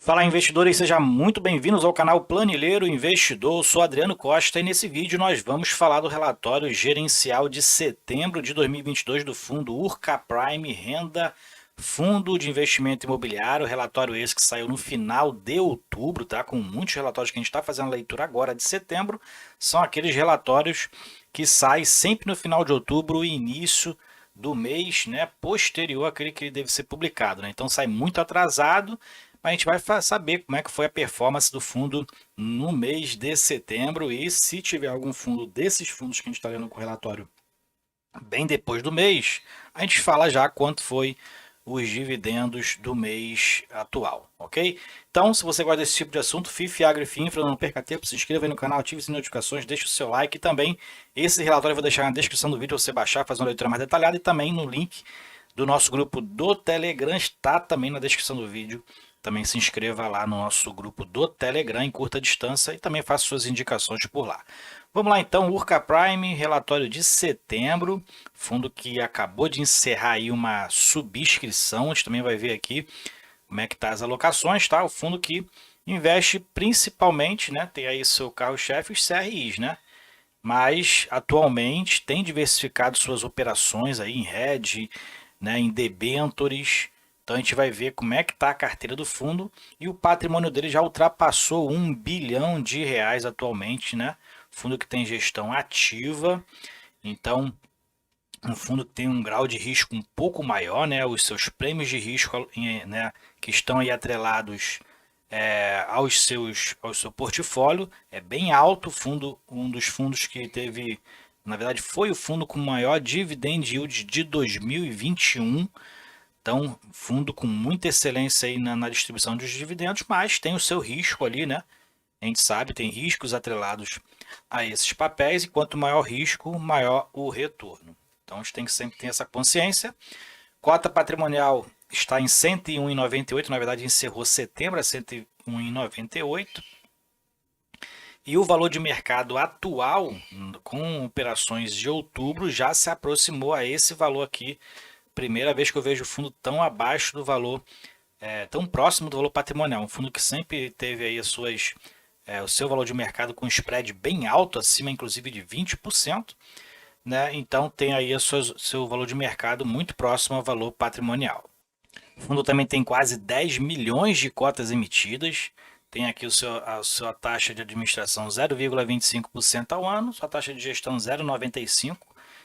Fala investidores, sejam muito bem-vindos ao canal Planilheiro Investidor. Eu sou Adriano Costa e nesse vídeo nós vamos falar do relatório gerencial de setembro de 2022 do fundo Urca Prime Renda Fundo de Investimento Imobiliário. Relatório esse que saiu no final de outubro, tá? Com muitos relatórios que a gente está fazendo a leitura agora de setembro. São aqueles relatórios que saem sempre no final de outubro e início do mês, né, posterior àquele que deve ser publicado, né? Então sai muito atrasado, a gente vai saber como é que foi a performance do fundo no mês de setembro e se tiver algum fundo desses fundos que a gente está lendo com o relatório bem depois do mês, a gente fala já quanto foi os dividendos do mês atual, ok? Então, se você gosta desse tipo de assunto, FIF, Agro e FINFRA, não perca tempo, se inscreva aí no canal, ative as notificações, deixe o seu like e também esse relatório eu vou deixar na descrição do vídeo para você baixar, fazer uma leitura mais detalhada e também no link do nosso grupo do Telegram, está também na descrição do vídeo. Também se inscreva lá no nosso grupo do Telegram em curta distância e também faça suas indicações por lá. Vamos lá então, Urca Prime, relatório de setembro, fundo que acabou de encerrar aí uma subscrição, a gente também vai ver aqui como é que tá as alocações, tá? O fundo que investe principalmente, né, tem aí seu carro-chefe, os CRIs, né? Mas atualmente tem diversificado suas operações aí em hedge, né, em debentures. Então a gente vai ver como é que está a carteira do fundo e o patrimônio dele já ultrapassou R$ 1 bilhão atualmente, né? Fundo que tem gestão ativa, então um fundo que tem um grau de risco um pouco maior, né? Os seus prêmios de risco, né, que estão aí atrelados ao seu portfólio é bem alto. O fundo, um dos fundos que teve, na verdade, foi o fundo com maior dividend yield de 2021. Então, fundo com muita excelência aí na distribuição dos dividendos, mas tem o seu risco ali, né? A gente sabe, tem riscos atrelados a esses papéis, e quanto maior o risco, maior o retorno. Então, a gente tem que sempre ter essa consciência. Cota patrimonial está em 101,98, na verdade encerrou setembro a 101,98. E o valor de mercado atual, com operações de outubro, já se aproximou a esse valor aqui. Primeira vez que eu vejo o fundo tão abaixo do valor, tão próximo do valor patrimonial. Um fundo que sempre teve aí o seu valor de mercado com spread bem alto, acima inclusive de 20%. Né? Então tem aí seu valor de mercado muito próximo ao valor patrimonial. O fundo também tem quase 10 milhões de cotas emitidas. Tem aqui a sua taxa de administração 0,25% ao ano, sua taxa de gestão 0,95%.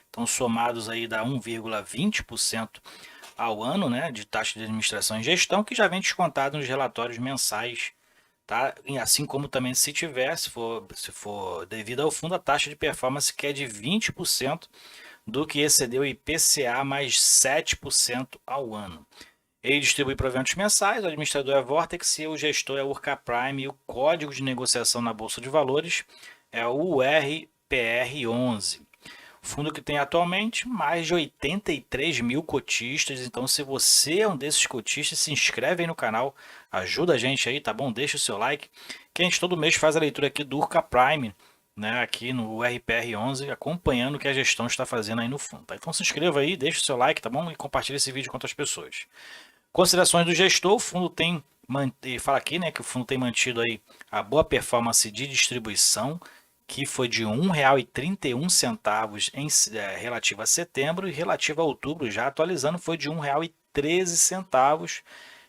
Então, somados aí dá 1,20% ao ano, né, de taxa de administração e gestão, que já vem descontado nos relatórios mensais. Tá? E assim como também se for devido ao fundo, a taxa de performance que é de 20% do que excedeu o IPCA mais 7% ao ano. Ele distribui proventos mensais, o administrador é Vortex e o gestor é Urca Prime, e o código de negociação na Bolsa de Valores é o URPR11. O fundo que tem atualmente mais de 83 mil cotistas, então se você é um desses cotistas, se inscreve aí no canal, ajuda a gente aí, tá bom? Deixa o seu like, que a gente todo mês faz a leitura aqui do Urca Prime, né, aqui no RPR11, acompanhando o que a gestão está fazendo aí no fundo. Tá? Então se inscreva aí, deixa o seu like, tá bom? E compartilha esse vídeo com outras pessoas. Considerações do gestor, o fundo tem, fala aqui, né, que o fundo tem mantido aí a boa performance de distribuição, que foi de R$ 1,31 relativo a setembro, e relativo a outubro, já atualizando, foi de R$ 1,13,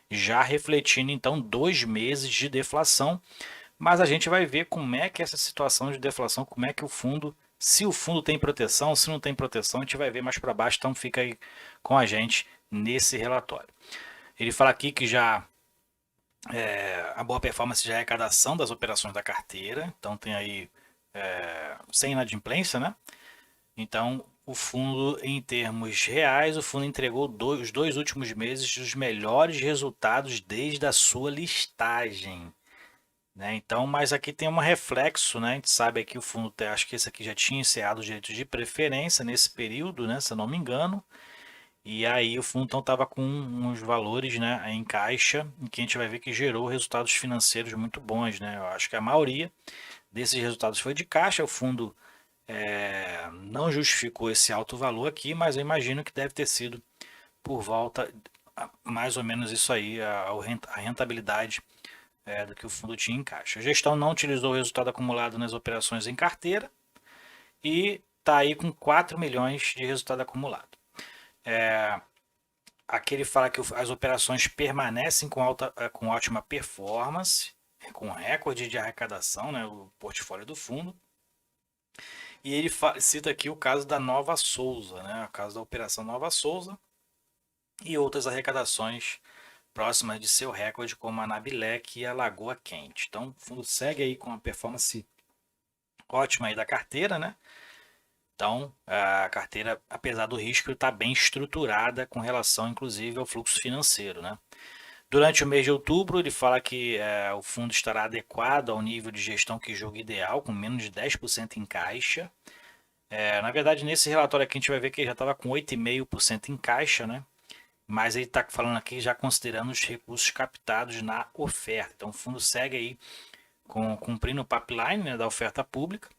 já refletindo então 2 meses de deflação. Mas a gente vai ver como é que essa situação de deflação, como é que o fundo, se o fundo tem proteção, se não tem proteção, a gente vai ver mais para baixo, então fica aí com a gente nesse relatório. Ele fala aqui que já a boa performance de arrecadação das operações da carteira, então tem aí sem inadimplência, né? Então o fundo, em termos reais, o fundo entregou os 2 últimos meses os melhores resultados desde a sua listagem. Né? Então, mas aqui tem um reflexo, né? A gente sabe que o fundo, acho que esse aqui já tinha encerrado os direitos de preferência nesse período, né? Se eu não me engano. E aí o fundo então estava com uns valores, né, em caixa, em que a gente vai ver que gerou resultados financeiros muito bons, né? Eu acho que a maioria desses resultados foi de caixa. O fundo não justificou esse alto valor aqui, mas eu imagino que deve ter sido por volta mais ou menos isso aí, a rentabilidade do que o fundo tinha em caixa. A gestão não utilizou o resultado acumulado nas operações em carteira e está aí com 4 milhões de resultado acumulado. Aqui ele fala que as operações permanecem com ótima performance, com recorde de arrecadação, né, o portfólio do fundo. E ele cita aqui o caso da Nova Souza, né, o caso da Operação Nova Souza e outras arrecadações próximas de seu recorde, como a Nabilec e a Lagoa Quente. Então, o fundo segue aí com uma performance ótima aí da carteira, né? Então, a carteira, apesar do risco, está bem estruturada com relação, inclusive, ao fluxo financeiro, né? Durante o mês de outubro, ele fala que o fundo estará adequado ao nível de gestão que julga ideal, com menos de 10% em caixa. Na verdade, nesse relatório aqui a gente vai ver que ele já estava com 8,5% em caixa, né? Mas ele está falando aqui já considerando os recursos captados na oferta. Então, o fundo segue aí cumprindo o pipeline, né, da oferta pública.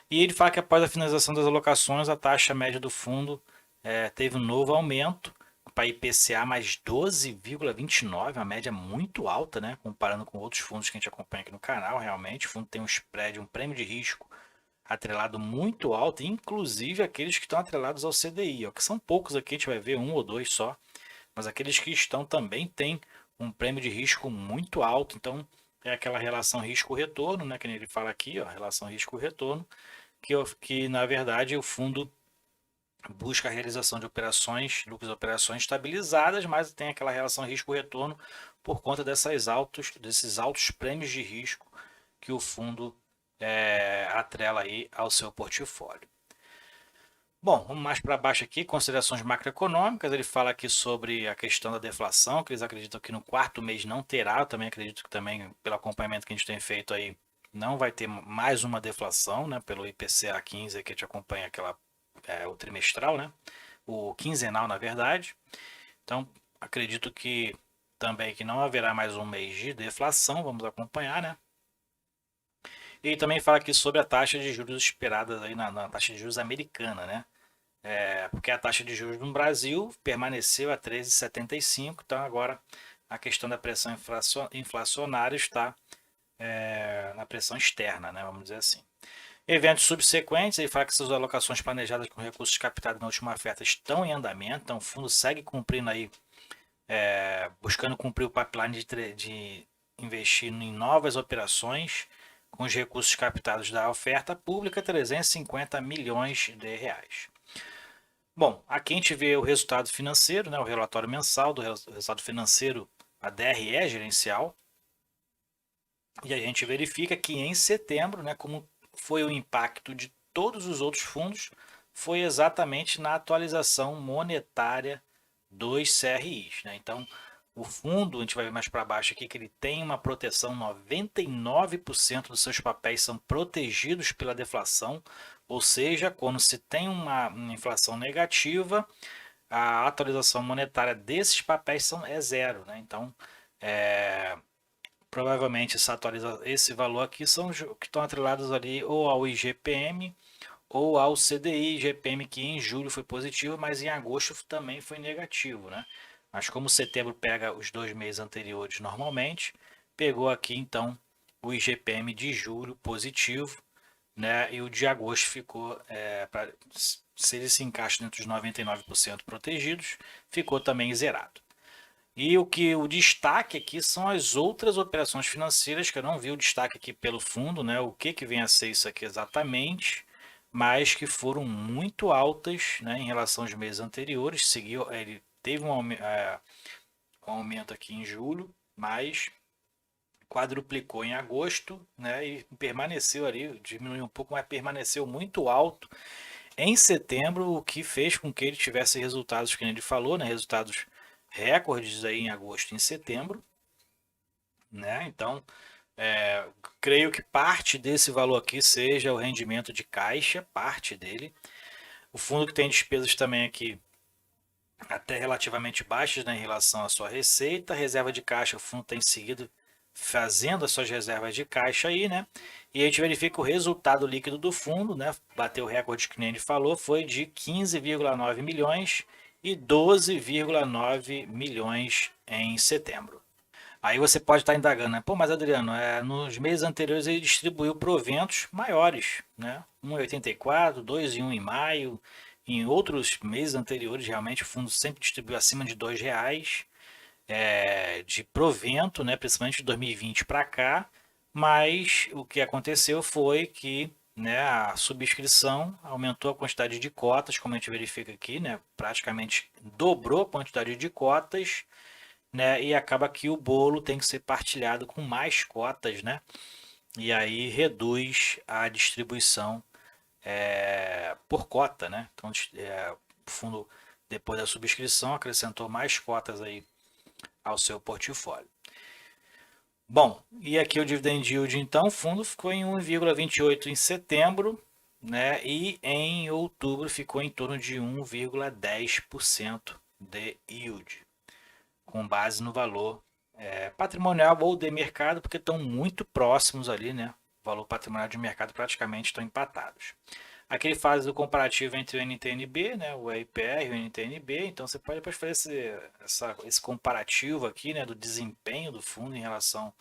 E ele fala que após a finalização das alocações, a taxa média do fundo teve um novo aumento para IPCA mais 12,29, uma média muito alta, né? Comparando com outros fundos que a gente acompanha aqui no canal. Realmente, o fundo tem um spread, um prêmio de risco atrelado muito alto, inclusive aqueles que estão atrelados ao CDI, ó, que são poucos aqui, a gente vai ver um ou dois só, mas aqueles que estão também têm um prêmio de risco muito alto. Então, é aquela relação risco-retorno, né? Que ele fala aqui, ó, relação risco-retorno, que na verdade o fundo busca a realização de operações, lucros de operações estabilizadas, mas tem aquela relação risco-retorno por conta desses altos prêmios de risco que o fundo atrela aí ao seu portfólio. Bom, vamos mais para baixo aqui, considerações macroeconômicas. Ele fala aqui sobre a questão da deflação, que eles acreditam que no quarto mês não terá. Eu também acredito que também, pelo acompanhamento que a gente tem feito aí, não vai ter mais uma deflação, né? Pelo IPCA 15 que a gente acompanha o trimestral, né? O quinzenal, na verdade. Então, acredito que também que não haverá mais um mês de deflação, vamos acompanhar, né? E também fala aqui sobre a taxa de juros esperada aí na taxa de juros americana, né? Porque a taxa de juros no Brasil permaneceu a 13,75, então agora a questão da pressão inflacionária está na pressão externa, né? Vamos dizer assim. Eventos subsequentes, ele fala que essas alocações planejadas com recursos captados na última oferta estão em andamento, então o fundo segue cumprindo aí, buscando cumprir o pipeline de investir em novas operações com os recursos captados da oferta pública, 350 milhões de reais. Bom, aqui a gente vê o resultado financeiro, né, o relatório mensal do resultado financeiro, a DRE gerencial, e a gente verifica que em setembro, né, como foi o impacto de todos os outros fundos, foi exatamente na atualização monetária dos CRIs, né? Então, o fundo, a gente vai ver mais para baixo aqui, que ele tem uma proteção, 99% dos seus papéis são protegidos pela deflação, ou seja, quando se tem uma inflação negativa, a atualização monetária desses papéis é zero, né? Então, provavelmente esse valor aqui são os que estão atrelados ali ou ao IGPM ou ao CDI, IGPM que em julho foi positivo, mas em agosto também foi negativo, né? Mas como setembro pega os 2 meses anteriores normalmente, pegou aqui então o IGPM de julho positivo, né? E o de agosto ficou, se ele se encaixa dentro dos 99% protegidos, ficou também zerado. E o destaque aqui são as outras operações financeiras, que eu não vi o destaque aqui pelo fundo, né? O que vem a ser isso aqui exatamente, mas que foram muito altas, né, em relação aos meses anteriores. Ele teve um aumento aqui em julho, mas quadruplicou em agosto, né, e permaneceu ali, diminuiu um pouco, mas permaneceu muito alto em setembro, o que fez com que ele tivesse resultados, que ele falou, né, resultados recordes aí em agosto e em setembro, né? Então, creio que parte desse valor aqui seja o rendimento de caixa, parte dele. O fundo que tem despesas também aqui até relativamente baixas, né, em relação à sua receita. Reserva de caixa, o fundo tem seguido fazendo as suas reservas de caixa aí, né? E a gente verifica o resultado líquido do fundo, né? Bateu o recorde que nem ele falou, foi de 15,9 milhões e 12,9 milhões em setembro. Aí você pode estar indagando, né? Pô, mas Adriano, nos meses anteriores ele distribuiu proventos maiores, né? 1,84, 2,1 em maio. Em outros meses anteriores, realmente, o fundo sempre distribuiu acima de R$ 2 de provento, né? Principalmente de 2020 para cá. Mas o que aconteceu foi que, né, a subscrição aumentou a quantidade de cotas, como a gente verifica aqui, né? Praticamente dobrou a quantidade de cotas, né? E acaba que o bolo tem que ser partilhado com mais cotas, né? E aí reduz a distribuição por cota, né? Então, o fundo, depois da subscrição, acrescentou mais cotas aí ao seu portfólio. Bom, e aqui o dividend yield, então, o fundo ficou em 1,28 em setembro, né? E em outubro ficou em torno de 1,10% de yield, com base no valor patrimonial ou de mercado, porque estão muito próximos ali, né? O valor patrimonial de mercado praticamente estão empatados. Aqui ele faz o comparativo entre o NTNB, né, o IPR e o NTNB, então você pode depois fazer esse comparativo aqui, né, do desempenho do fundo em relação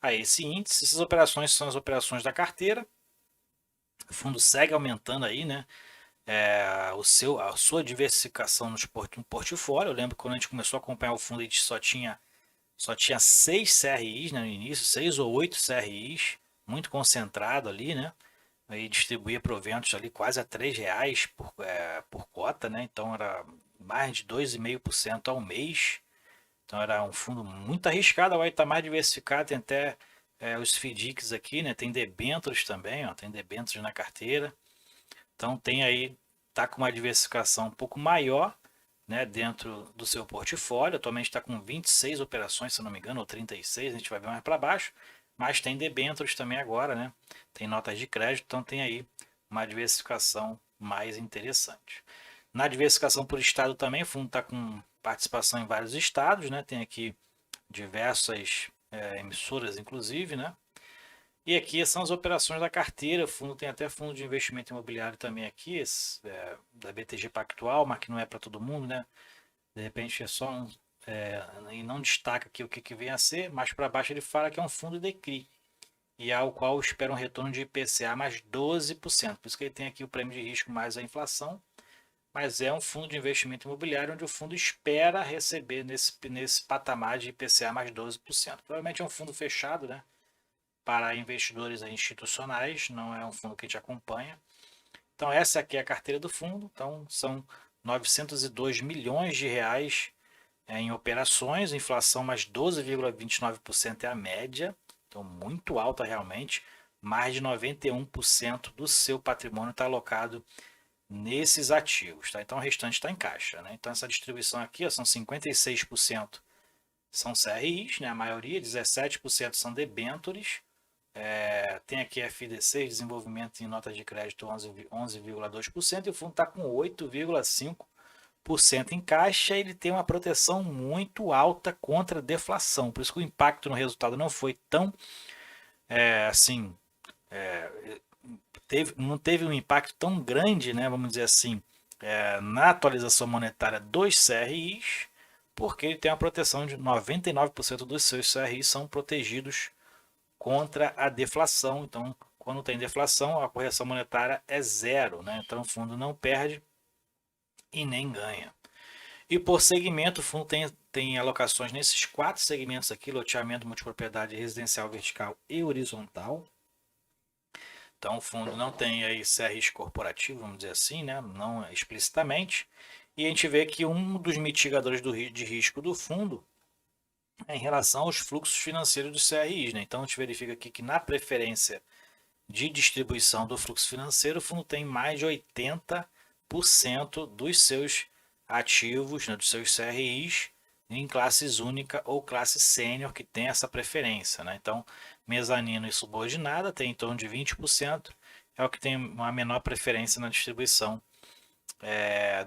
a esse índice. Essas operações são as operações da carteira, o fundo segue aumentando aí, né, a sua diversificação no portfólio. Eu lembro que quando a gente começou a acompanhar o fundo, a gente só tinha 6 CRIs, né, no início, 6 ou 8 CRIs, muito concentrado ali, né? Aí distribuía proventos ali quase a R$ 3 por cota, né? Então era mais de 2,5% ao mês. Então era um fundo muito arriscado, agora está mais diversificado, tem até os FDICs aqui, né? Tem debêntures também, ó, tem debêntures na carteira. Então tem aí, tá com uma diversificação um pouco maior, né, dentro do seu portfólio. Atualmente está com 26 operações, se não me engano, ou 36, a gente vai ver mais para baixo. Mas tem debêntures também agora, né? Tem notas de crédito, então tem aí uma diversificação mais interessante. Na diversificação por estado também, o fundo está com participação em vários estados, né? Tem aqui diversas emissoras, inclusive, né? E aqui são as operações da carteira. O fundo tem até fundo de investimento imobiliário também aqui, da BTG Pactual, mas que não é para todo mundo, né? De repente é só e não destaca aqui o que vem a ser, mas para baixo ele fala que é um fundo de CRI, e ao qual espera um retorno de IPCA mais 12%. Por isso que ele tem aqui o prêmio de risco mais a inflação, mas é um fundo de investimento imobiliário onde o fundo espera receber nesse patamar de IPCA mais 12%. Provavelmente é um fundo fechado, né? Para investidores institucionais, não é um fundo que a gente acompanha. Então essa aqui é a carteira do fundo, então são 902 milhões de reais em operações, inflação mais 12,29% é a média, então muito alta realmente, mais de 91% do seu patrimônio está alocado nesses ativos, tá? Então o restante está em caixa, né? Então essa distribuição aqui, ó, são 56% são CRIs, né? A maioria, 17% são debêntures, tem aqui FDC, desenvolvimento em notas de crédito 11,2%, e o fundo está com 8,5% em caixa. Ele tem uma proteção muito alta contra deflação, por isso que o impacto no resultado não foi tão assim, não teve um impacto tão grande, né, vamos dizer assim, na atualização monetária dos CRIs, porque ele tem uma proteção de 99% dos seus CRIs são protegidos contra a deflação. Então, quando tem deflação, a correção monetária é zero, né? Então o fundo não perde e nem ganha. E por segmento, o fundo tem alocações nesses 4 segmentos aqui: loteamento, multipropriedade, residencial, vertical e horizontal. Então o fundo não tem aí CRIs corporativo, vamos dizer assim, né? Não explicitamente. E a gente vê que um dos mitigadores de risco do fundo é em relação aos fluxos financeiros dos CRIs, né? Então a gente verifica aqui que na preferência de distribuição do fluxo financeiro, o fundo tem mais de 80% dos seus ativos, né, dos seus CRIs, em classes única ou classe sênior, que tem essa preferência, né? Então, mezanino e subordinada tem em torno de 20%, é o que tem uma menor preferência na distribuição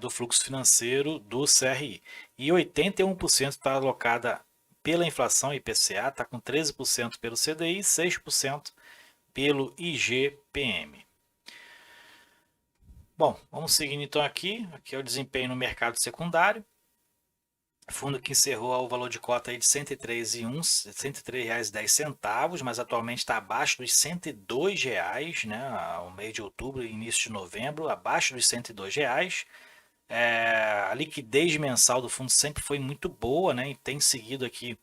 do fluxo financeiro do CRI. E 81% está alocada pela inflação IPCA, está com 13% pelo CDI e 6% pelo IGPM. Bom, vamos seguindo então aqui. Aqui é o desempenho no mercado secundário. Fundo que encerrou ao valor de cota aí de R$ 103,10, mas atualmente está abaixo dos R$ 102, né? O mês de outubro e início de novembro, abaixo dos R$ 102. A liquidez mensal do fundo sempre foi muito boa, né? E tem seguido aqui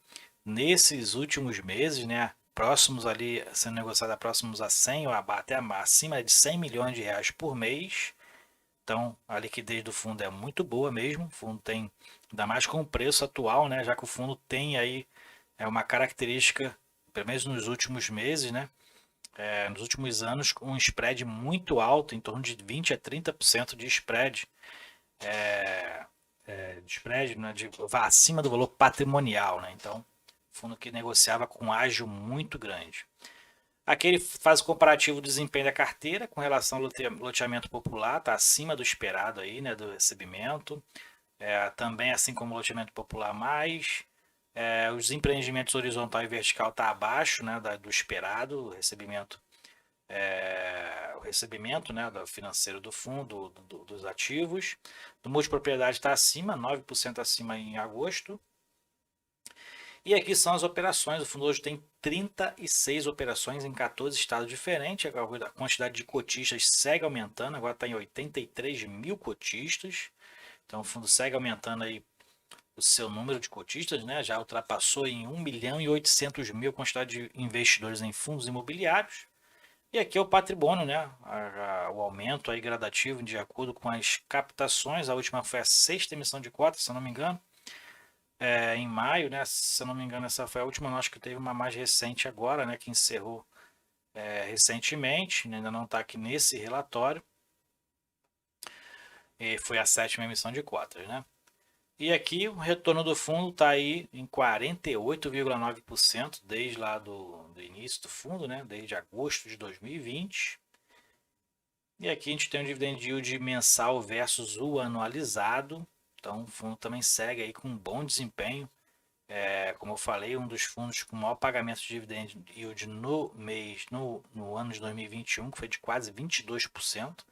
nesses últimos meses, né? Próximos ali, sendo negociado próximos a 100 ou até acima de R$ 100 milhões por mês. Então, a liquidez do fundo é muito boa mesmo. O fundo tem, ainda mais com o preço atual, né? Já que o fundo tem aí uma característica, pelo menos nos últimos meses, né? Nos últimos anos, um spread muito alto, em torno de 20 a 30% de spread, né? Acima do valor patrimonial, né? Então, fundo que negociava com ágio muito grande. Aqui ele faz o comparativo do desempenho da carteira com relação ao loteamento popular, está acima do esperado aí, né, do recebimento. Também assim como o loteamento popular mais. Os empreendimentos horizontal e vertical está abaixo, né, do esperado, o recebimento, né, do financeiro do fundo, dos ativos. Do multipropriedade está acima, 9% acima em agosto. E aqui são as operações. O fundo hoje tem 36 operações em 14 estados diferentes. A quantidade de cotistas segue aumentando, agora está em 83 mil cotistas. Então o fundo segue aumentando aí o seu número de cotistas, né? Já ultrapassou em 1.800.000 a quantidade de investidores em fundos imobiliários. E aqui é o patrimônio, né? O aumento aí gradativo de acordo com as captações. A última foi a sexta emissão de cotas, se eu não me engano. Em maio, né? Se eu não me engano, essa foi a última, acho que teve uma mais recente agora, né? Que encerrou recentemente, né, ainda não está aqui nesse relatório. E foi a sétima emissão de cotas, né? E aqui o retorno do fundo está aí em 48,9% desde lá do início do fundo, né? Desde agosto de 2020. E aqui a gente tem o dividend yield mensal versus o anualizado. Então o fundo também segue aí com um bom desempenho. Como eu falei, um dos fundos com maior pagamento de dividend yield no ano de 2021, que foi de quase 22%.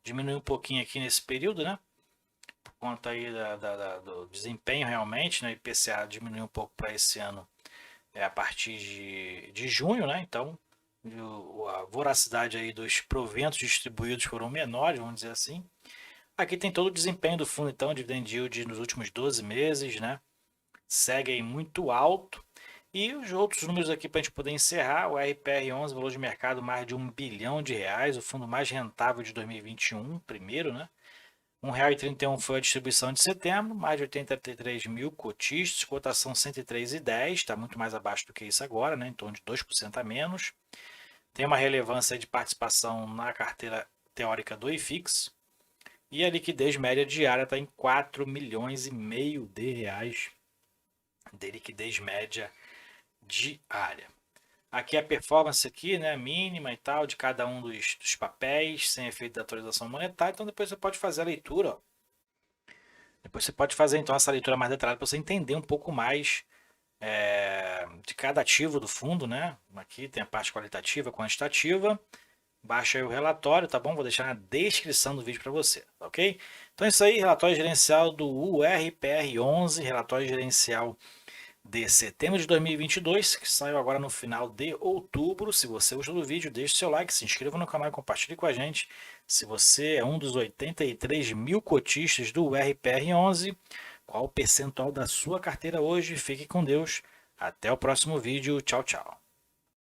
Diminuiu um pouquinho aqui nesse período, né? Por conta aí do desempenho realmente, né? O IPCA diminuiu um pouco para esse ano a partir de junho, né? Então, a voracidade aí dos proventos distribuídos foram menores, vamos dizer assim. Aqui tem todo o desempenho do fundo, então, dividend yield nos últimos 12 meses, né? Segue aí muito alto. E os outros números aqui para a gente poder encerrar, o RPR11, valor de mercado mais de R$ 1 bilhão, o fundo mais rentável de 2021, primeiro, né? R$ 1,31 foi a distribuição de setembro, mais de 83 mil cotistas, cotação 103,10, está muito mais abaixo do que isso agora, né? Em torno de 2% a menos. Tem uma relevância de participação na carteira teórica do IFIX. E a liquidez média diária está em 4,5 milhões de reais de liquidez média diária. Aqui a performance aqui, né, mínima e tal, de cada um dos papéis, sem efeito de atualização monetária. Então depois você pode fazer a leitura. Ó. Depois você pode fazer então essa leitura mais detalhada para você entender um pouco mais de cada ativo do fundo, né? Aqui tem a parte qualitativa, quantitativa. Baixa aí o relatório, tá bom? Vou deixar na descrição do vídeo para você, ok? Então é isso aí, relatório gerencial do URPR11, relatório gerencial de setembro de 2022, que saiu agora no final de outubro. Se você gostou do vídeo, deixe seu like, se inscreva no canal e compartilhe com a gente. Se você é um dos 83 mil cotistas do RPR11, qual o percentual da sua carteira hoje? Fique com Deus. Até o próximo vídeo. Tchau, tchau.